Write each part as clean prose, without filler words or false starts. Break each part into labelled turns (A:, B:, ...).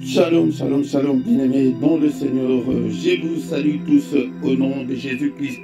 A: Shalom, shalom, shalom, bien-aimés dans le Seigneur. Je vous salue tous au nom de Jésus-Christ.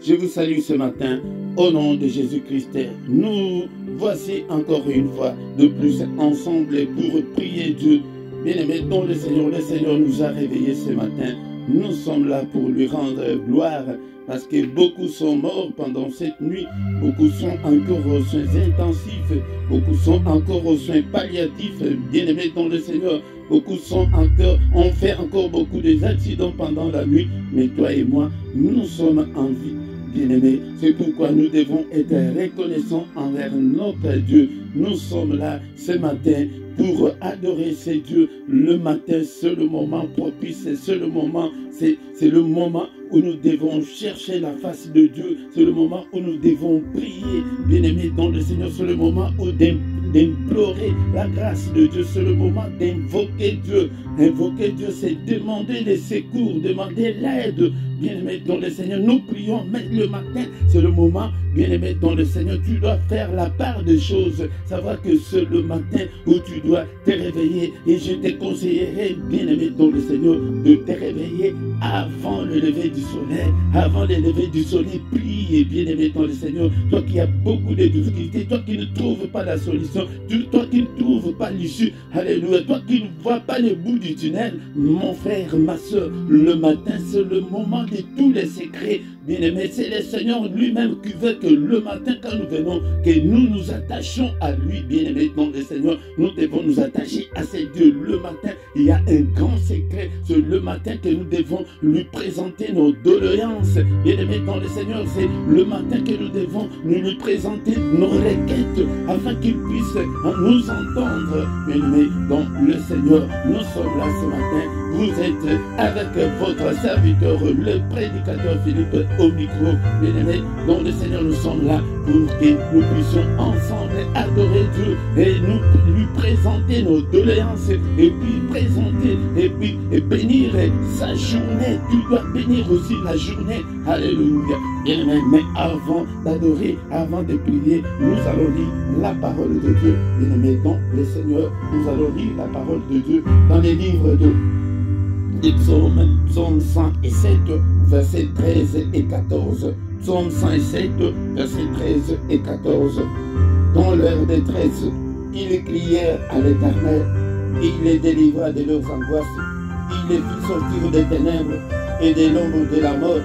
A: Je vous salue ce matin au nom de Jésus-Christ. Nous voici encore une fois de plus ensemble pour prier Dieu. Bien-aimés dans le Seigneur nous a réveillés ce matin. Nous sommes là pour lui rendre gloire parce que beaucoup sont morts pendant cette nuit. Beaucoup sont encore aux soins intensifs. Beaucoup sont encore aux soins palliatifs. Bien-aimés dans le Seigneur, beaucoup sont encore, ont fait encore beaucoup d'accidents pendant la nuit. Mais toi et moi, nous sommes en vie. Bien-aimés, c'est pourquoi nous devons être reconnaissants envers notre Dieu. Nous sommes là ce matin pour adorer ce Dieu. Le matin, c'est le moment propice, c'est le moment, c'est le moment où nous devons chercher la face de Dieu. C'est le moment où nous devons prier. Bien-aimés dans le Seigneur, c'est le moment où d'implorer la grâce de Dieu. C'est le moment d'invoquer Dieu. Invoquer Dieu, c'est demander les secours, demander l'aide. Bien-aimés dans le Seigneur, nous prions, mais le matin, c'est le moment, bien-aimé dans le Seigneur, tu dois faire la part des choses. Savoir que c'est le matin où tu dois te réveiller. Et je te conseillerais, bien-aimé dans le Seigneur, de te réveiller avant le lever du soleil. Avant le lever du soleil, prie, bien-aimé dans le Seigneur. Toi qui as beaucoup de difficultés, toi qui ne trouves pas la solution, toi qui ne trouves pas l'issue, alléluia, toi qui ne vois pas le bout du tunnel, mon frère, ma soeur, le matin, c'est le moment de tous les secrets. Bien-aimé, c'est le Seigneur lui-même qui veut que le matin, quand nous venons, que nous nous attachions à lui. Bien-aimé dans le Seigneur, nous devons nous attacher à ce Dieu. Le matin, il y a un grand secret. C'est le matin que nous devons lui présenter nos doléances. Bien-aimé dans le Seigneur, c'est le matin que nous devons lui présenter nos requêtes afin qu'il puisse nous entendre. Bien-aimé dans le Seigneur, nous sommes là ce matin. Vous êtes avec votre serviteur, le prédicateur Philippe, au micro. Bien-aimés, dans le Seigneur, nous sommes là pour que nous puissions ensemble adorer Dieu et nous lui présenter nos doléances et puis présenter et bénir sa journée. Tu dois bénir aussi la journée. Alléluia. Bien-aimés, mais avant d'adorer, avant de prier, nous allons lire la parole de Dieu. Bien-aimés, dans le Seigneur, nous allons lire la parole de Dieu dans les livres de Psaume 107, versets 13 et 14. Psaume 107, versets 13 et 14. Dans leur détresse, ils crièrent à l'Éternel, et il les délivra de leurs angoisses. Il les fit sortir des ténèbres et de l'ombre de la mort,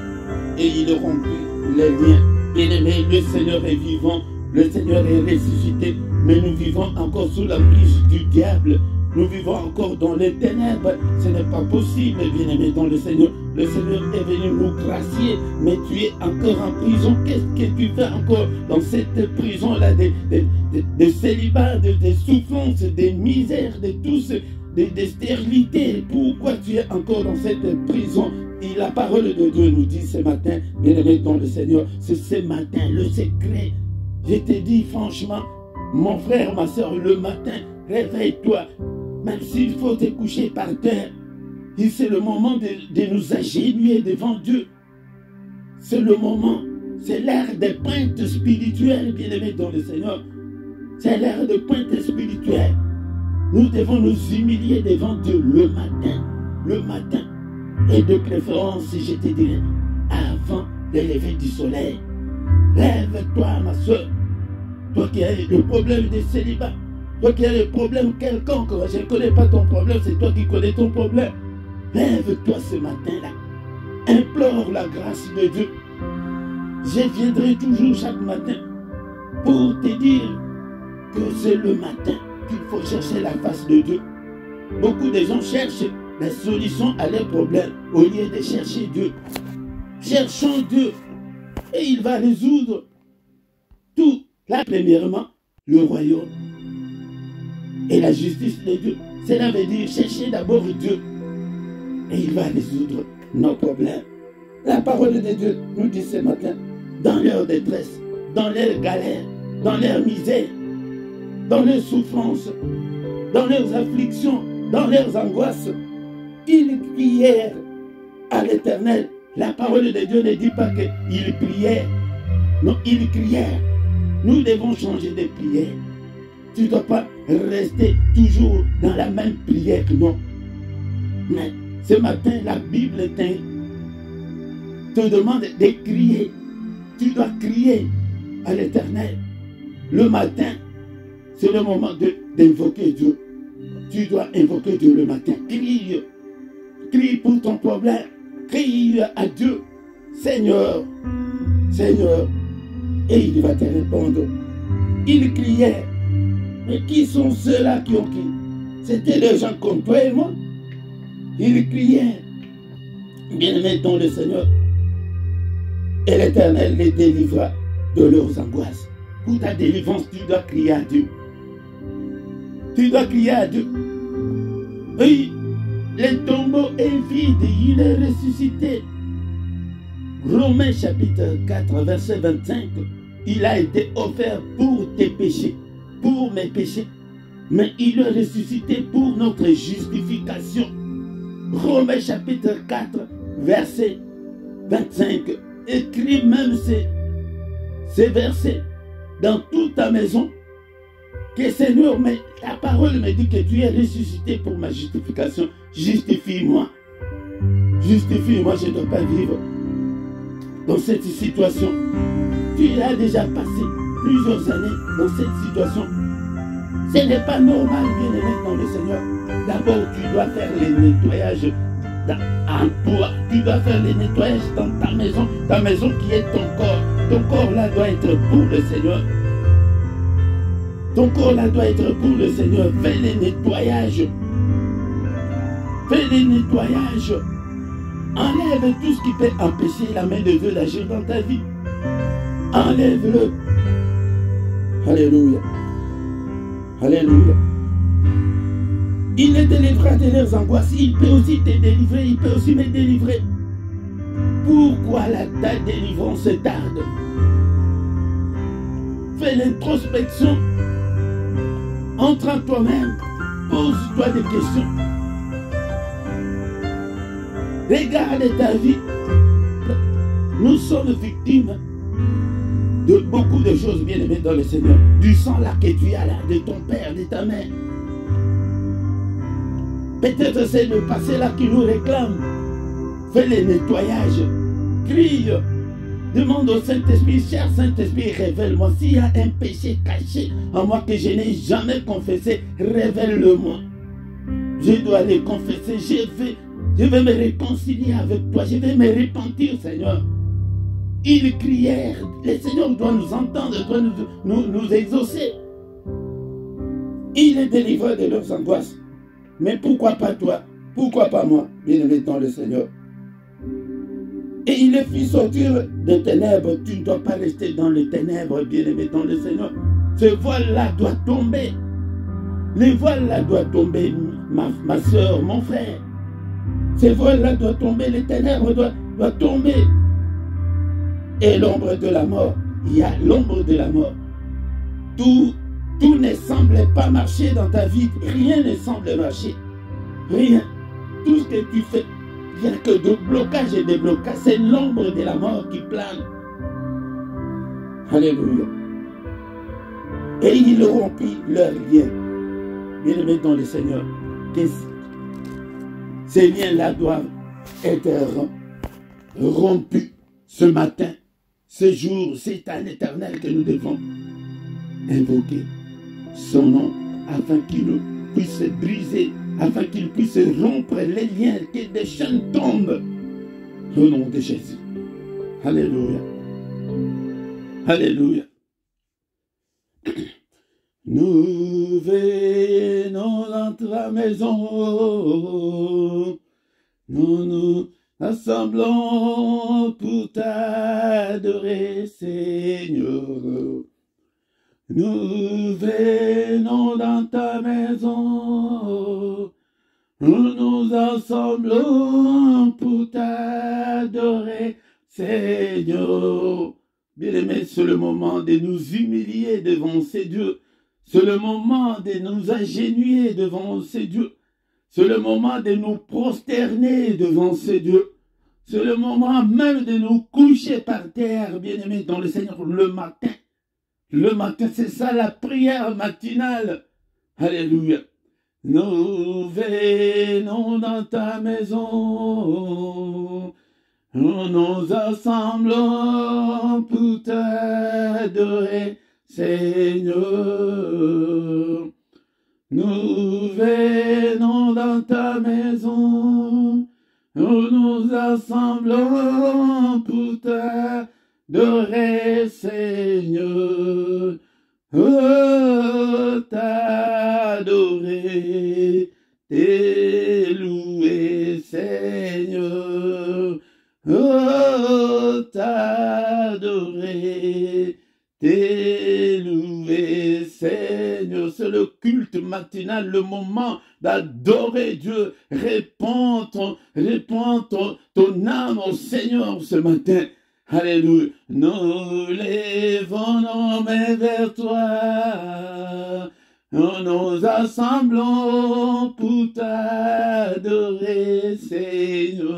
A: et il rompit les liens. Bien-aimés, le Seigneur est vivant, le Seigneur est ressuscité, mais nous vivons encore sous la prise du diable. Nous vivons encore dans les ténèbres. Ce n'est pas possible, bien-aimé dans le Seigneur. Le Seigneur est venu nous gracier, mais tu es encore en prison. Qu'est-ce que tu fais encore dans cette prison-là de célibat, de souffrance, de misère, de tout ce, de stérilité? Pourquoi tu es encore dans cette prison? Et la parole de Dieu nous dit ce matin, bien-aimé dans le Seigneur, c'est ce matin le secret. Je te dis franchement, mon frère, ma soeur, le matin, réveille-toi. Même s'il faut te coucher par terre, c'est le moment de nous agenouiller devant Dieu. C'est le moment, c'est l'ère des pointes spirituelles, bien-aimés dans le Seigneur. C'est l'ère de pointes spirituelles. Nous devons nous humilier devant Dieu le matin. Et de préférence, je te dirais, avant le lever du soleil. Lève-toi, ma soeur, toi qui as le problème de célibat. Toi qui as le problème quelconque, je ne connais pas ton problème, c'est toi qui connais ton problème. Lève-toi ce matin-là. Implore la grâce de Dieu. Je viendrai toujours chaque matin pour te dire que c'est le matin qu'il faut chercher la face de Dieu. Beaucoup de gens cherchent la solution à leurs problèmes au lieu de chercher Dieu. Cherchons Dieu et il va résoudre tout. Là, premièrement, le royaume et la justice de Dieu. Cela veut dire chercher d'abord Dieu et il va résoudre nos problèmes. La parole de Dieu nous dit ce matin, dans leur détresse, dans leur galère, dans leur misère, dans leurs souffrances, dans leurs afflictions, dans leurs angoisses, ils prièrent à l'Éternel. La parole de Dieu ne dit pas qu'ils prièrent. Non, ils crièrent. Nous devons changer de prière. Tu ne dois pas rester toujours dans la même prière. Non. Mais ce matin, la Bible te demande de crier. Tu dois crier à l'Éternel. Le matin, c'est le moment d'invoquer Dieu. Tu dois invoquer Dieu le matin. Crie. Crie pour ton problème. Crie à Dieu. Seigneur, Seigneur. Et il va te répondre. Il criait. Mais qui sont ceux-là qui ont crié? C'était les gens comme toi et moi. Il criait. Bien-aimés dans le Seigneur. Et l'Éternel les délivra de leurs angoisses. Pour ta délivrance, tu dois crier à Dieu. Tu dois crier à Dieu. Oui, le tombeau est vide, il est ressuscité. Romains chapitre 4, verset 25. Il a été offert pour tes péchés, pour mes péchés. Mais il est ressuscité pour notre justification. Romains chapitre 4, verset 25. Écris même ces versets dans toute ta maison. Que Seigneur, mais ta parole me dit que tu es ressuscité pour ma justification. Justifie-moi. Justifie-moi, je ne dois pas vivre dans cette situation. Tu as déjà passé plusieurs années dans cette situation. Ce n'est pas normal, bien-aimé dans le Seigneur. D'abord, tu dois faire les nettoyages en toi. Tu dois faire les nettoyages dans ta maison qui est ton corps. Ton corps là doit être pour le Seigneur. Ton corps là doit être pour le Seigneur. Fais les nettoyages. Fais les nettoyages. Enlève tout ce qui peut empêcher la main de Dieu d'agir dans ta vie. Enlève-le. Alléluia. Alléluia. Il les délivrera de leurs angoisses. Il peut aussi te délivrer. Il peut aussi me délivrer. Pourquoi ta délivrance tarde? Fais l'introspection. Entre en toi-même. Pose-toi des questions. Regarde ta vie. Nous sommes victimes de beaucoup de choses, bien aimées dans le Seigneur. Du sang là que tu as là, de ton père, de ta mère. Peut-être c'est le passé là qui nous réclame. Fais les nettoyages. Crie. Demande au Saint-Esprit, cher Saint-Esprit, révèle-moi. S'il y a un péché caché en moi que je n'ai jamais confessé, révèle-le-moi. Je dois le confesser. Je vais me réconcilier avec toi. Je vais me repentir, Seigneur. Ils crièrent. Le Seigneur doit nous entendre, doit nous exaucer. Il est délivré de leurs angoisses. Mais pourquoi pas toi? Pourquoi pas moi, bien-aimé dans le Seigneur? Et il les fit sortir des ténèbres. Tu ne dois pas rester dans les ténèbres, bien-aimé dans le Seigneur. Ce voile-là doit tomber. Le voile-là doit tomber, ma soeur, mon frère. Ce voile-là doit tomber, les ténèbres doivent tomber. Et l'ombre de la mort, il y a l'ombre de la mort. Tout ne semble pas marcher dans ta vie. Rien ne semble marcher. Rien. Tout ce que tu fais, il n'y a que de blocage et de blocage. C'est l'ombre de la mort qui plane. Alléluia. Et il rompit leur lien. Bien-aimés dans le Seigneur, ces liens-là doivent être rompus ce matin, ce jour. C'est à l'Éternel que nous devons invoquer son nom afin qu'il puisse briser, afin qu'il puisse rompre les liens, que des chaînes tombent au nom de Jésus. Alléluia. Alléluia. Nous venons dans ta maison, nous nous assemblons pour t'adorer, Seigneur. Nous venons dans ta maison, nous nous assemblons pour t'adorer, Seigneur. Bien-aimés, c'est le moment de nous humilier devant ces dieux. C'est le moment de nous agenouiller devant ces dieux. C'est le moment de nous prosterner devant ces dieux. C'est le moment même de nous coucher par terre, bien-aimés, dans le Seigneur, le matin. Le matin, c'est ça la prière matinale. Alléluia. Nous venons dans ta maison, nous nous assemblons pour t'adorer, Seigneur. Nous venons dans ta maison, nous nous assemblons pour t'adorer, Seigneur. Oh, t'adorer, t'élouer, Seigneur. Oh, t'adorer, t'élouer, Seigneur. C'est le culte matinal, le moment d'adorer Dieu. Réponds ton âme au Seigneur ce matin. Alléluia. Nous lèvons nos mains vers toi. Nous nous assemblons pour t'adorer, Seigneur.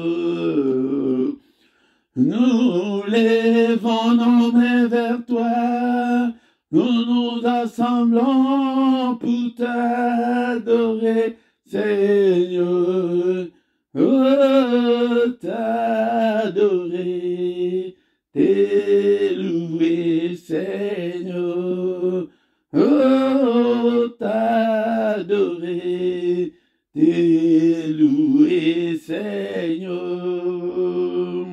A: Nous lèvons nos mains vers toi. Nous nous assemblons pour t'adorer, Seigneur. Oh, t'adorer, t'élouer, Seigneur. Oh, t'adorer, t'élouer, Seigneur.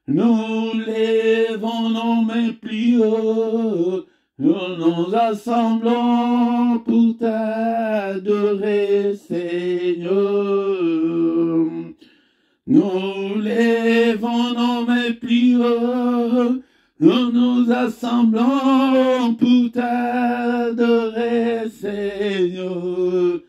A: Nous lèvons nos mains plus haut, nous nous assemblons pour t'adorer, Seigneur. Nous lèvons nos mains plus haut, nous nous assemblons pour t'adorer, Seigneur.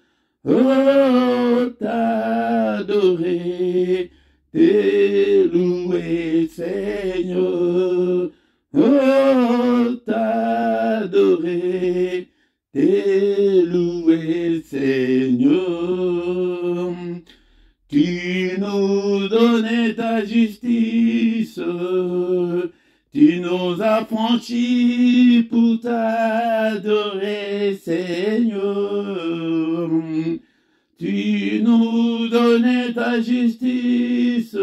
A: Oh, t'adorer, t'élouer, Seigneur. Oh, t'adorer, t'élouer, Seigneur. Tu nous donnais ta justice, tu nous as franchis pour t'adorer, Seigneur. Tu nous donnais ta justice,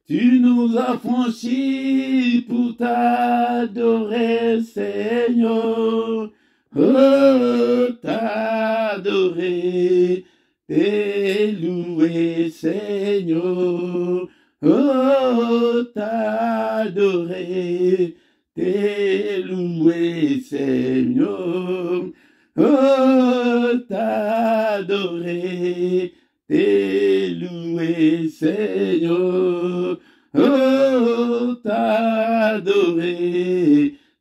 A: tu nous as franchis pour t'adorer, Seigneur. Oh, t'adorer, t'élouer, Seigneur. Oh, t'adorer, t'élouer, Seigneur. Oh, t'adorer, t'élouer, Seigneur. Oh, t'adorer,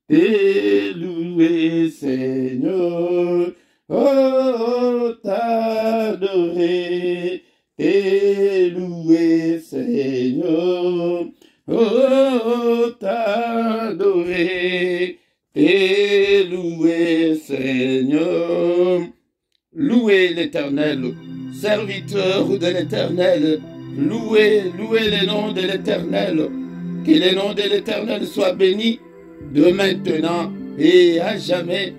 A: t'élouer, Seigneur. Oh, t'adorer, t'élouer, Seigneur. Oh, t'adorer, t'élouer, Seigneur. Louez l'Éternel, serviteur de l'Éternel. Louez les noms de l'Éternel. Que les noms de l'Éternel soient bénis de maintenant et à jamais,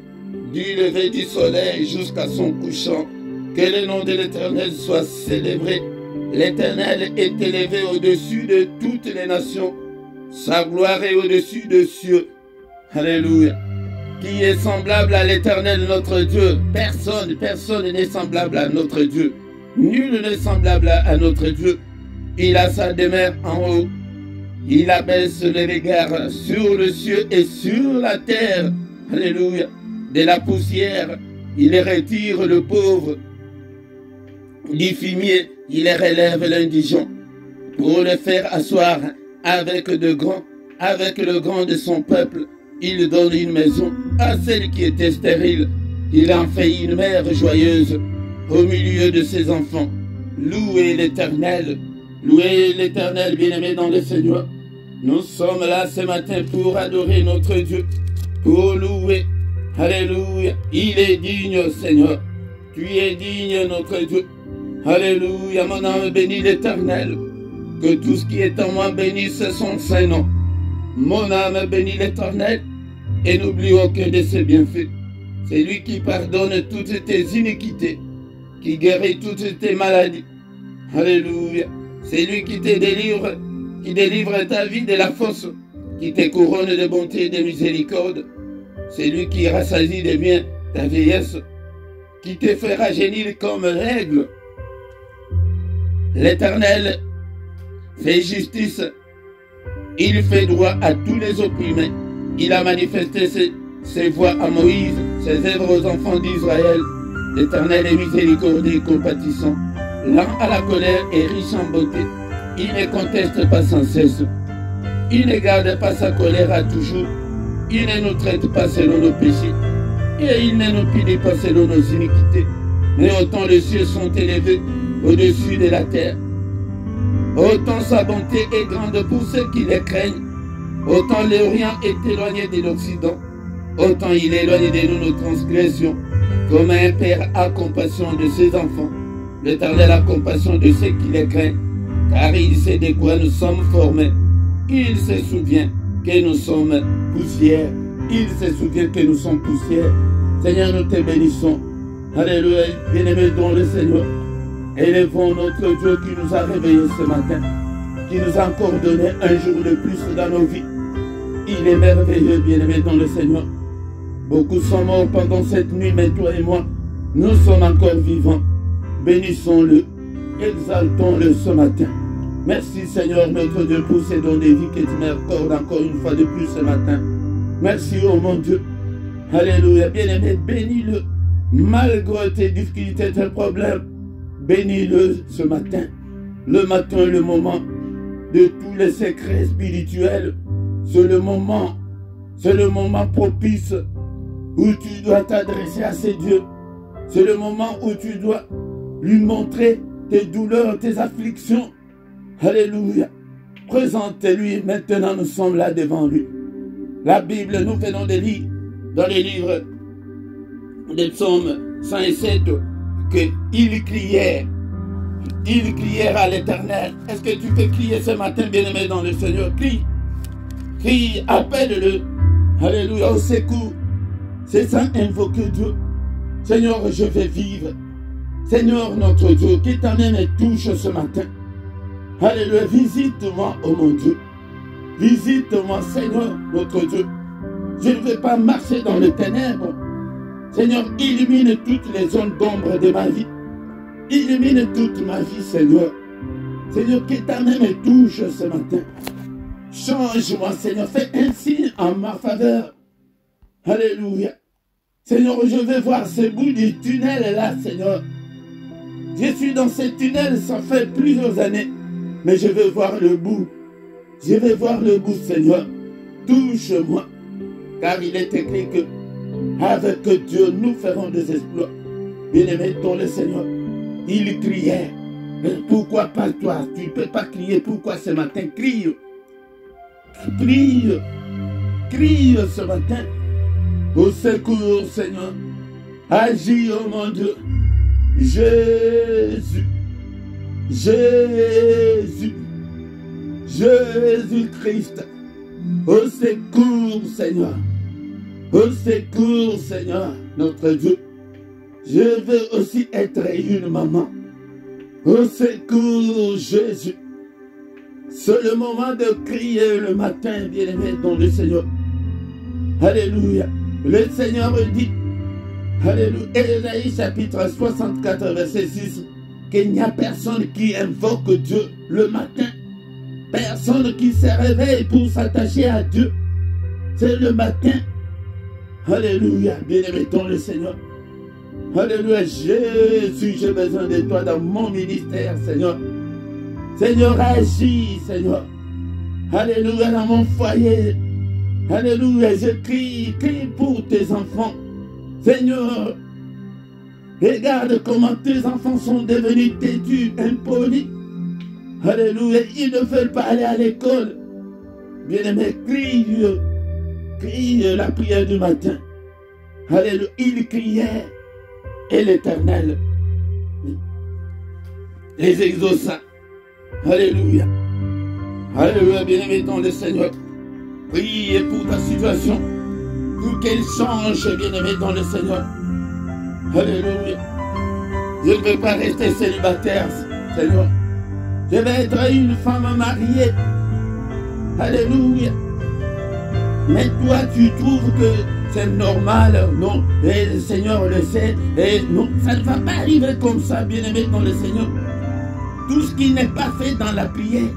A: du lever du soleil jusqu'à son couchant. Que le nom de l'Éternel soit célébré. L'Éternel est élevé au-dessus de toutes les nations. Sa gloire est au-dessus des cieux. Alléluia. Qui est semblable à l'Éternel notre Dieu? Personne n'est semblable à notre Dieu. Nul n'est semblable à notre Dieu. Il a sa demeure en haut. Il abaisse les regards sur le ciel et sur la terre. Alléluia. De la poussière, il retire le pauvre. Du fumier, il relève l'indigent. Pour le faire asseoir avec le grand de son peuple, il donne une maison à celle qui était stérile. Il en fait une mère joyeuse au milieu de ses enfants. Louez l'Éternel, bien-aimé dans le Seigneur. Nous sommes là ce matin pour adorer notre Dieu, pour louer. Alléluia, il est digne, Seigneur. Tu es digne, notre Dieu. Alléluia, mon âme bénit l'Éternel. Que tout ce qui est en moi bénisse son saint nom. Mon âme bénit l'Éternel et n'oublie aucun de ses bienfaits. C'est lui qui pardonne toutes tes iniquités qui guérit toutes tes maladies. Alléluia. C'est lui qui te délivre, qui délivre ta vie de la fosse, qui te couronne de bonté et de miséricorde. C'est lui qui rassasie de bien ta vieillesse, qui te fait rajeunir comme l'aigle. L'Éternel fait justice. Il fait droit à tous les opprimés. Il a manifesté ses voies à Moïse, ses œuvres aux enfants d'Israël. L'Éternel est miséricordieux et compatissant, lent à la colère et riche en bonté. Il ne conteste pas sans cesse. Il ne garde pas sa colère à toujours. Il ne nous traite pas selon nos péchés. Et il ne nous punit pas selon nos iniquités. Mais autant les cieux sont élevés au-dessus de la terre, autant sa bonté est grande pour ceux qui les craignent. Autant l'Orient est éloigné de l'Occident, autant il éloigne de nous nos transgressions. Comme un père a compassion de ses enfants, l'Éternel a compassion de ceux qui les craignent, car il sait de quoi nous sommes formés. Il se souvient que nous sommes poussière. Il se souvient que nous sommes poussière. Seigneur, nous te bénissons. Alléluia, bien-aimés dans le Seigneur. Élevons notre Dieu qui nous a réveillés ce matin, qui nous a encore donné un jour de plus dans nos vies. Il est merveilleux, bien-aimés dans le Seigneur. Beaucoup sont morts pendant cette nuit, mais toi et moi, nous sommes encore vivants. Bénissons-le, exaltons-le ce matin. Merci Seigneur notre Dieu pour ces dons de vie que tu m'accordes encore une fois de plus ce matin. Merci oh mon Dieu. Alléluia, bien-aimé, bénis-le. Malgré tes difficultés, tes problèmes, bénis-le ce matin. Le matin, le moment de tous les secrets spirituels. C'est le moment propice où tu dois t'adresser à ces dieux. C'est le moment où tu dois lui montrer tes douleurs, tes afflictions. Alléluia. Présente-lui. Maintenant, nous sommes là devant lui. La Bible, nous venons de lire dans les livres des psaumes 107 qu'ils crièrent. Ils crièrent à l'Éternel. Est-ce que tu peux crier ce matin, bien-aimé dans le Seigneur? Crie. Crie, appelle-le. Alléluia, au secours. C'est ça, invoquer Dieu. Seigneur, je vais vivre. Seigneur, notre Dieu, qui t'en me touche ce matin. Alléluia, visite-moi, oh mon Dieu. Visite-moi, Seigneur, notre Dieu. Je ne veux pas marcher dans les ténèbres. Seigneur, illumine toutes les zones d'ombre de ma vie. Illumine toute ma vie, Seigneur. Seigneur, que ta main me touche ce matin. Change-moi, Seigneur. Fais un signe en ma faveur. Alléluia. Seigneur, je veux voir ce bout du tunnel là, Seigneur. Je suis dans ce tunnel, ça fait plusieurs années. Mais je veux voir le bout. Je veux voir le bout, Seigneur. Touche-moi. Car il est écrit que avec Dieu, nous ferons des exploits. Bien-aimé dans le Seigneur. Il criait. Mais pourquoi pas toi? Tu ne peux pas crier. Pourquoi ce matin? Crie. Crie. Crie ce matin. Au secours, Seigneur. Agis, oh mon Dieu. Jésus. Jésus. Jésus-Christ. Au secours, Seigneur. Au secours, Seigneur, notre Dieu. Je veux aussi être une maman. Au secours, Jésus. C'est le moment de crier le matin, bien-aimé, dans le Seigneur. Alléluia. Le Seigneur dit, alléluia, Ésaïe chapitre 64, verset 6, qu'il n'y a personne qui invoque Dieu le matin. Personne qui se réveille pour s'attacher à Dieu. C'est le matin. Alléluia, bien-aimé dans le Seigneur. Alléluia, Jésus, j'ai besoin de toi dans mon ministère, Seigneur. Seigneur, agis, Seigneur. Alléluia, dans mon foyer. Alléluia, je crie pour tes enfants. Seigneur, regarde comment tes enfants sont devenus têtus, impolis. Alléluia, ils ne veulent pas aller à l'école. Bien-aimé, crie la prière du matin. Alléluia, il criait. Et l'Éternel les exauça. Alléluia. Alléluia, bien-aimé dans le Seigneur. Priez pour ta situation, pour qu'elle change, bien-aimé dans le Seigneur. Alléluia. Je ne veux pas rester célibataire, Seigneur. Je vais être une femme mariée. Alléluia. Mais toi, tu trouves que c'est normal, non? Et le Seigneur le sait. Et non, ça ne va pas arriver comme ça, bien-aimé dans le Seigneur. Tout ce qui n'est pas fait dans la prière,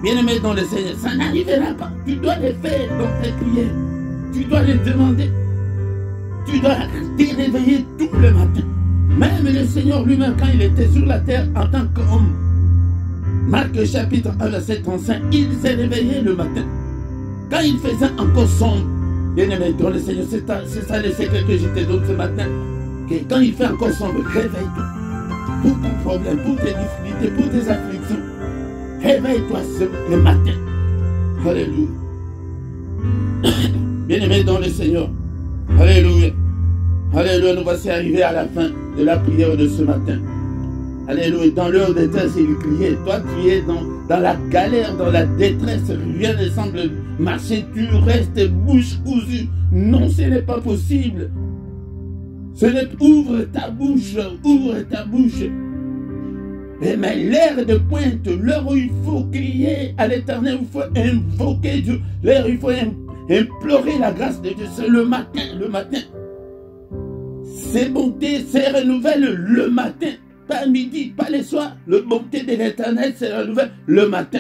A: bien-aimé dans le Seigneur, ça n'arrivera pas. Tu dois le faire dans tes prières. Tu dois le demander. Tu dois te réveiller tout le matin. Même le Seigneur lui-même, quand il était sur la terre en tant qu'homme, Marc chapitre 1, verset 35, il s'est réveillé le matin. Quand il faisait encore sombre, bien-aimé dans le Seigneur, c'est ça le secret que je te donne ce matin. Que quand il fait encore sombre, réveille-toi. Pour ton problème, pour tes difficultés, pour tes afflictions, réveille-toi le matin. Alléluia. Bien-aimé dans le Seigneur. Alléluia. Alléluia. Nous voici arrivés à la fin de la prière de ce matin. Alléluia. Dans l'heure de détresse, il criait. Toi, tu es dans la galère, dans la détresse. Rien ne semble marcher. Tu restes bouche cousue. Non, ce n'est pas possible. Ouvre ta bouche. Ouvre ta bouche. Mais l'heure de pointe, l'heure où il faut crier à l'Éternel, il faut invoquer Dieu. L'heure où il faut implorer la grâce de Dieu. C'est le matin. Le matin. Ses bontés se renouvellent le matin. Pas midi, pas le soir. Le bonté de l'Éternel se renouvelle le matin.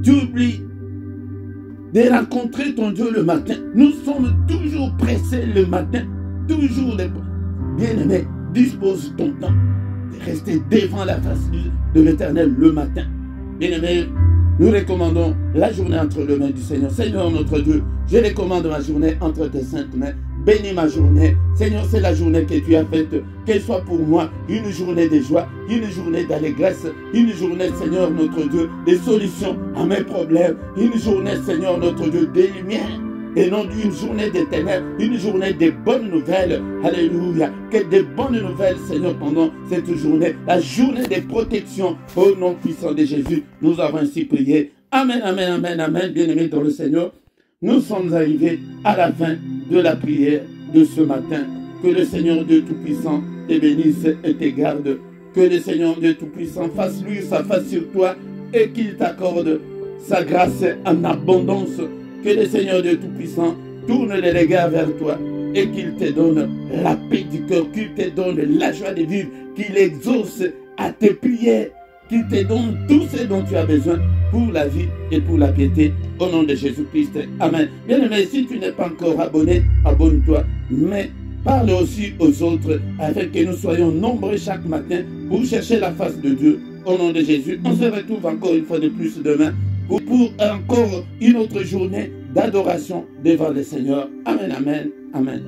A: Tu oublies de rencontrer ton Dieu le matin. Nous sommes toujours pressés le matin. Toujours bien-aimé, dispose ton temps de rester devant la face de l'Éternel le matin. Bien-aimé, nous recommandons la journée entre les mains du Seigneur. Seigneur notre Dieu, je recommande ma journée entre tes saintes mains. Bénis ma journée. Seigneur, c'est la journée que tu as faite. Qu'elle soit pour moi une journée de joie, une journée d'allégresse, une journée, Seigneur, notre Dieu, de solutions à mes problèmes. Une journée, Seigneur, notre Dieu, de lumière. Et non d'une journée de ténèbres, une journée de bonnes nouvelles. Alléluia. Que de bonnes nouvelles, Seigneur, pendant cette journée. La journée de protection. Au nom puissant de Jésus, nous avons ainsi prié. Amen, amen, amen, amen. Bien-aimés dans le Seigneur, nous sommes arrivés à la fin de la prière de ce matin. Que le Seigneur Dieu Tout-Puissant te bénisse et te garde. Que le Seigneur Dieu Tout-Puissant fasse lui sa face sur toi et qu'il t'accorde sa grâce en abondance. Que le Seigneur Dieu Tout-Puissant tourne les regards vers toi et qu'il te donne la paix du cœur, qu'il te donne la joie de vivre, qu'il exauce à tes prières, qu'il te donne tout ce dont tu as besoin pour la vie et pour la piété. Au nom de Jésus-Christ. Amen. Bien-aimé, si tu n'es pas encore abonné, abonne-toi. Mais parle aussi aux autres afin que nous soyons nombreux chaque matin pour chercher la face de Dieu. Au nom de Jésus, on se retrouve encore une fois de plus demain pour encore une autre journée d'adoration devant le Seigneur. Amen, amen, amen.